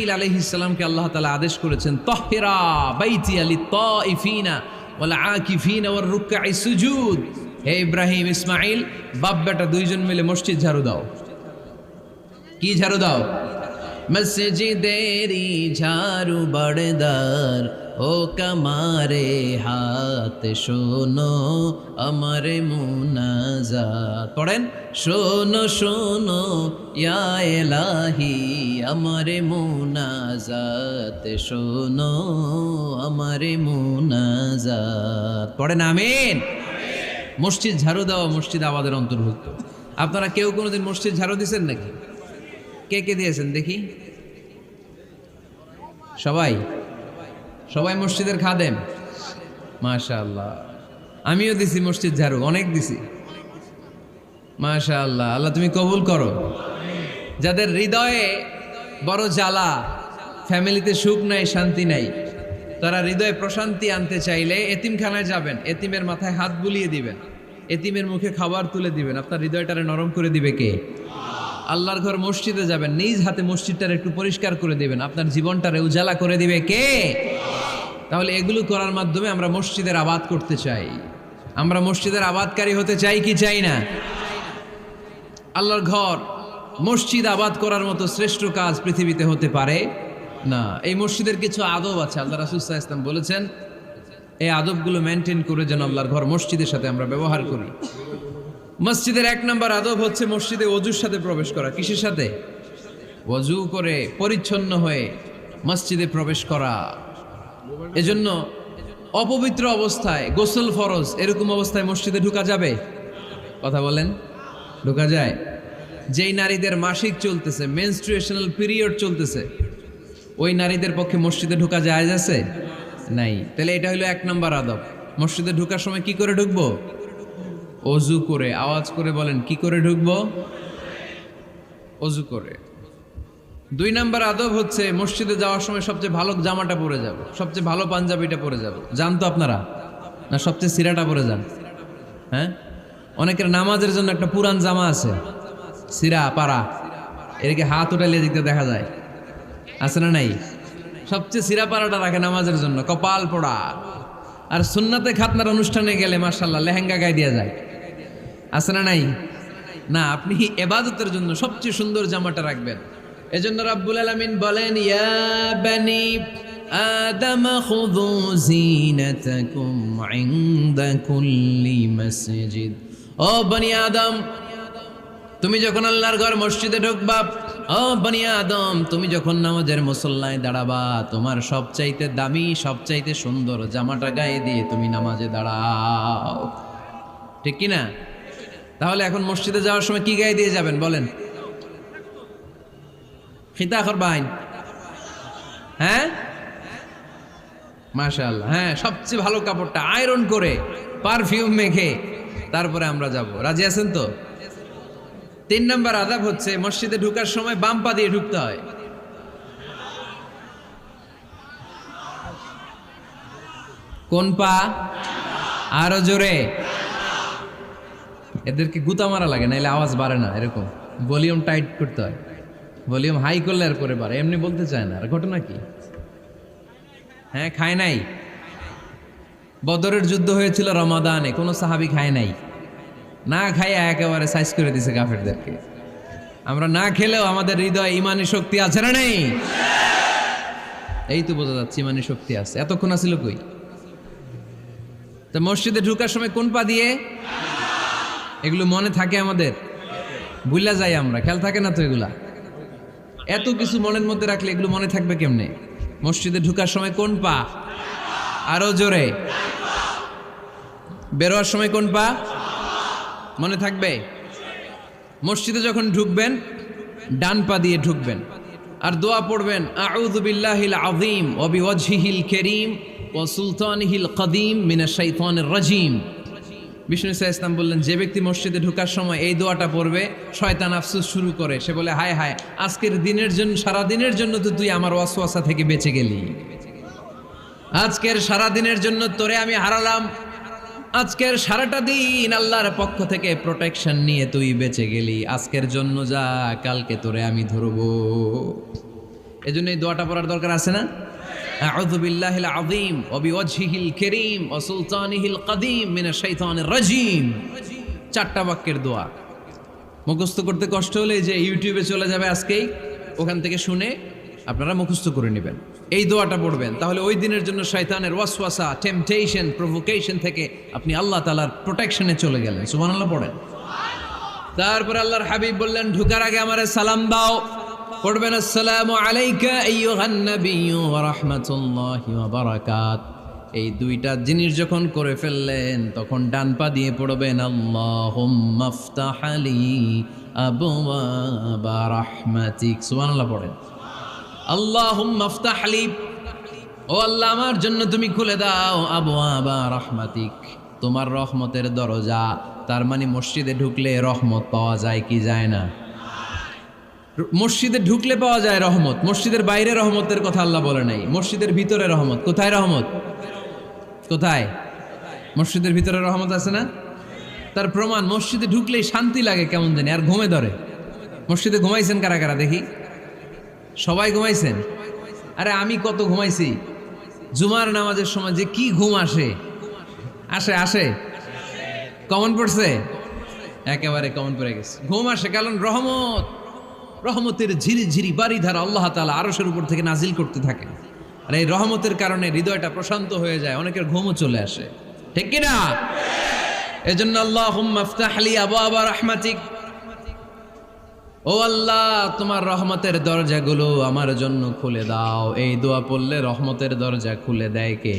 আলাইহিস সালামকে আল্লাহ তাআলা আদেশ করেছেন তাহহিরা বাইতিয়া লিত-তাইফিনা ওয়াল আকিফিনা ওয়ার রুকআই সুজুদ। হে ইব্রাহিম ইসমাঈল বাপ বেটা দুইজন মিলে মসজিদ ঝাড়ু দাও। কি ঝাড়ু দাও? মসজিদেরি ঝাড়ু বড়দার ও কামারে হাত শোনো আমার মুনাজাত। পড়েন, শোনো শোনো ইয়া ইলাহি আমার মুনাজাত, শোনো আমার মুনাজাত। পড়েন আমিন। মসজিদ ঝাড়ু দেওয়া মসজিদ আমাদের অন্তর্ভুক্ত। আপনারা কেউ কোনোদিন মসজিদ ঝাড়ু দিয়েছেন নাকি? কে কে দিয়েছেন দেখি? সবাই সবাই মসজিদের খাদেম? মাশাআল্লাহ। আমিও দিছি মসজিদ ঝাড়ু, অনেক দিছি। মাশাআল্লাহ, আল্লাহ তুমি কবুল করো। যাদের হৃদয়ে বড় জ্বালা, ফ্যামিলিতে সুখ নাই, শান্তি নাই, তারা হৃদয়ে প্রশান্তি আনতে চাইলে এতিমখানায় যাবেন, এতিমের মাথায় হাত বুলিয়ে দিবেন, এতিমের মুখে খাবার তুলে দিবেন। আপনার হৃদয়টারে নরম করে দিবে কে? আল্লাহর ঘর মসজিদে যাবেন, নিজ হাতে মসজিদটারে একটু পরিষ্কার করে দিবেন, আপনার জীবনটারে উজালা করে দিবে কে? তাহলে এগুলো করার মাধ্যমে আমরা মসজিদের আবাদ করতে চাই। আমরা মসজিদের আবাদকারী হতে চাই কি চাই না? আল্লাহর ঘর মসজিদ আবাদ করার মতো শ্রেষ্ঠ কাজ পৃথিবীতে হতে পারে না। এই মসজিদের কিছু আদব আছে, আল্লাহ রাসূল সাল্লাল্লাহু আলাইহি ওয়াসাল্লাম বলেছেন এই আদবগুলো মেনটেন করে যেন আল্লাহর ঘর মসজিদের সাথে আমরা ব্যবহার করি। মসজিদের 1 নম্বর আদব হচ্ছে মসজিদে ওযুর সাথে প্রবেশ করা। কিসের সাথে? ওযু করে পরিচ্ছন্ন হয়ে মসজিদে প্রবেশ করা। এজন্য অপবিত্র অবস্থায় গোসল ফরজ, এরকম অবস্থায় মসজিদে ঢোকা যাবে? কথা বলেন, ঢোকা যায়? যেই নারীদের মাসিক চলতেছে, মেনস্ট্রুয়েশনাল পিরিয়ড চলতেছে, ওই নারীদের পক্ষে মসজিদে ঢোকা জায়েজ আছে? নাই। তাহলে এটা হলো 1 নম্বর আদব। মসজিদে ঢোকার সময় কি করে ঢুকবো? ওযু করে। আওয়াজ করে বলেন, কি করে ঢুকবো? ওযু করে। 2 নম্বর আদব হচ্ছে মসজিদে যাওয়ার সময় সবচেয়ে ভালো জামাটা পরে যাব, সবচেয়ে ভালো পাঞ্জাবিটা পরে যাব। জান তো আপনারা? না সবচেয়ে সিরাটা পরে যান? হ্যাঁ, অনেকের নামাজের জন্য একটা পুরান জামা আছে, সিরা পাড়া, এদিকে হাত উঠাইলে দিতে দেখা যায়, আছে না নাই? সবচেয়ে সিরা পাড়াটা রাখে নামাজের জন্য, কপাল পোড়া। আর সুন্নাতে খাতনার অনুষ্ঠানে গেলে মাশাআল্লাহ লেহেঙ্গা গায়ে দেওয়া যায়, আছে না নাই? না, আপনি ইবাদতের জন্য সবচেয়ে সুন্দর জামাটা রাখবেন। এজন্য রাব্বুল আলামিন বলেন, ইয়া বানি আদম খুযু যিনাতাকুম ইনদা কুল্লি মসজিদ। ও বনি আদম, তুমি যখন আল্লাহর ঘর মসজিদে ঢুকবা, ও বনি আদম তুমি যখন নামাজের মুসল্লায় দাঁড়াবা, তোমার সবচাইতে দামি, সবচাইতে সুন্দর জামাটা গায়ে দিয়ে তুমি নামাজে দাঁড়াও। ঠিক কি না? তাহলে এখন মসজিদে যাওয়ার সময় কি গায়ে দিয়ে যাবেন বলেন? খিতা করবাইন? হ্যাঁ, মাশাআল্লাহ। হ্যাঁ, সবচেয়ে ভালো কাপড়টা আয়রন করে পারফিউম মেখে তারপরে আমরা যাব। রাজি আছেন তো? 3 নম্বর আদব হচ্ছে মসজিদে ঢোকার সময় বাম পা দিয়ে ঢুকতে হয়। কোন পা? আরো জোরে। এদেরকে গুতা মারা লাগে, নাইলে আওয়াজ বাড়ে না। এরকম ভলিউম টাইট করতে হয়, ভলিউম হাই করলে আর করে বাড়ে, এমনি বলতে চায় না। আর ঘটনা কি? হ্যাঁ, খায় নাই। বদরের যুদ্ধ হয়েছিল রমাদানে, কোনো সাহাবী খায় নাই, না খাইয়া একেবারে সাইজ করে দিছে কাফেরদেরকে। আমরা না খেলেও আমাদের হৃদয়ে ইমানি শক্তি আছে না নেই? এই তো বোঝা যাচ্ছে ইমানি শক্তি আছে। এতক্ষণ আছিল কই? তো মসজিদে ঢোকার সময় কোন পা দিয়ে? এগুলো মনে থাকে আমাদের? ভুলা যাই আমরা, খেয়াল থাকে না তো এগুলা। এত কিছু মনের মধ্যে রাখলে এগুলো মনে থাকবে কেমনে? মসজিদে ঢোকার সময় কোন পা? আরো জোরে। বেরোয়ার সময় কোন পা? মনে থাকবে? মসজিদে যখন ঢুকবেন ডান পা দিয়ে ঢুকবেন, আর দোয়া পড়বেন, আউযু বিল্লাহিল আযীম ওয়া বিওয়াজহিল কারীম ওয়া সুলতানিহিল কদীম মিনাশ শাইতানির রাজীম। বিষ্ণু সাল্লাল্লাহু আলাইহি ওয়াসাল্লাম বললেন, যে ব্যক্তি মসজিদে ঢোকার সময় এই দোয়াটা পড়বে, শয়তান আফসোস শুরু করে, সে বলে, হায় হায়, আজকের দিনের জন্য, সারা দিনের জন্য তো তুই আমার ওয়াসওয়াসা থেকে বেঁচে গেলি, আজকের সারা দিনের জন্য তোরে আমি হারালাম, আজকের সারাটা দিন আল্লাহর পক্ষ থেকে প্রোটেকশন নিয়ে তুই বেঁচে গেলি, আজকের জন্য যা, কালকে তোরে আমি ধরবো। এজন্য এই দোয়াটা পড়ার দরকার আছে না? আউযু বিল্লাহিল আযীম ওয়া বিওয়াজহিল কারীম ওয়া সুলতানিহিল কাদীম মিনাশ শাইতানির রাজীম। 4টা বাক্যের দোয়া মুখস্থ করতে কষ্ট হলে যে ইউটিউবে চলে যাবে আজকেই, ওখান থেকে শুনে আপনারা মুখস্থ করে নেবেন, এই দোয়াটা পড়বেন। তাহলে ওই দিনের জন্য শয়তানের ওয়াসওয়াসা, টেম্পটেশন, প্রভোকেশন থেকে আপনি আল্লাহ তাআলার প্রোটেকশনে চলে গেলেন। সুবহানাল্লাহ পড়েন। তারপর আল্লাহর হাবিব বললেন, ঢোকার আগে আমারে সালাম দাও। পড়বেন, আসসালামু আলাইকা আইয়ুহান নাবিয়্যু ওয়া রাহমাতুল্লাহি ওয়া বারাকাত। এই 2টা জিনিস যখন করে ফেললেন তখন ডান পা দিয়ে পড়বেন, আল্লাহুম্মা আফতাহ লি আবওয়াবা রাহমাতিক। সুবহানাল্লাহ পড়েন। আল্লাহুম্মা আফতাহ লি, ও আল্লাহ আমার জন্য তুমি খুলে দাও আবওয়াবা রাহমাতিক, তোমার রহমতের দরজা। তার মানে মসজিদে ঢুকলে রহমত পাওয়া যায় কি যায় না? মসজিদে ঢুকলে পাওয়া যায় রহমত, মসজিদের বাইরে রহমতের কথা আল্লাহ বলে নাই। মসজিদের ভিতরে রহমত। কোথায় রহমত? কোথায়? মসজিদের ভিতরে রহমত আছে না? তার প্রমাণ, মসজিদে ঢুকলেই শান্তি লাগে কেমন জানি, আর ঘুমে ধরে। মসজিদে ঘুমাইছেন কারা কারা দেখি? সবাই ঘুমাইছেন? আরে আমি কত ঘুমাইছি। জুমার নামাজের সময় যে কি ঘুম আসে, আসে আসে কমন পড়ছে, একেবারে কমন পড়ে গেছে। ঘুম আসে কারণ রহমতের ঝিরি ঝিরি বাড়ি ধারা আল্লাহ তাআলা আরশের উপর থেকে নাজিল করতে থাকে। আর এই রহমতের কারণে হৃদয়টা প্রশান্ত হয়ে যায়, অনেকের ঘুমও চলে আসে, ঠিক কিনা? এজন্য আল্লাহুম্মা আফতাহ লি আবওয়াবা রাহমাতিক, ও আল্লাহ তোমার রহমতের দরজাগুলো আমার জন্য খুলে দাও। এই দোয়া পড়লে রহমতের দরজা খুলে দেয় কে?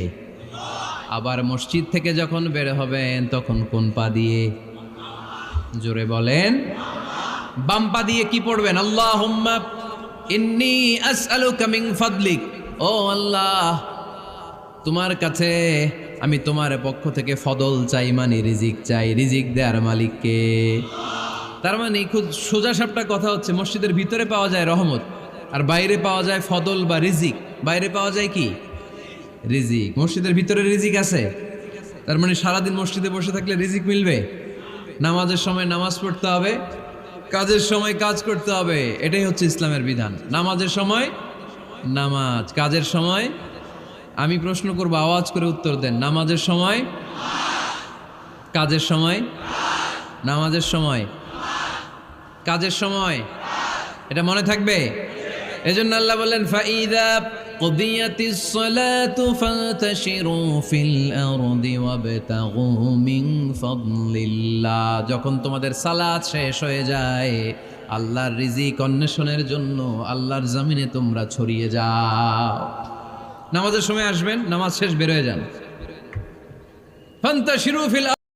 আবার মসজিদ থেকে যখন বের হবেন তখন কোন পা দিয়ে? জোরে বলেন। বাম পা দিয়ে কি পড়বেন? আল্লাহুম্মা ইন্নী আসআলুকা মিন ফাদলিক, ও আল্লাহ তোমার কাছে আমি তোমার পক্ষ থেকে ফদল চাই, মানে রিজিক চাই। রিজিক দেয়ার মালিক কে? তার মানে খুব সোজা সাপটা কথা হচ্ছে, মসজিদের ভিতরে পাওয়া যায় রহমত, আর বাইরে পাওয়া যায় ফদল বা রিজিক। বাইরে পাওয়া যায় কি? রিজিক। মসজিদের ভিতরে রিজিক আছে। তার মানে সারাদিন মসজিদে বসে থাকলে রিজিক মিলবে? নামাজের সময় নামাজ পড়তে হবে, কাজের সময় কাজ করতে হবে, এটাই হচ্ছে ইসলামের বিধান। নামাজের সময় নামাজ, কাজের সময়। আমি প্রশ্ন করব, আওয়াজ করে উত্তর দেন। নামাজের সময়, কাজের সময়, নামাজের সময়, কাজের সময়, এটা মনে থাকবে। এজন্য আল্লাহ বললেন, ফাইদা কুদিয়াতিস সালাতু ফান্তাশিরু ফিল আরদি ওয়াবতাগু মিন ফাদলিল্লাহ। যখন তোমাদের সালাত শেষ হয়ে যায়, আল্লাহর রিজিক অন্বেষণের জন্য আল্লাহর জমিনে তোমরা ছড়িয়ে যাও। নামাজের সময় আসবেন, নামাজ শেষ বের হয়ে যান। ফান্তাশিরু ফিল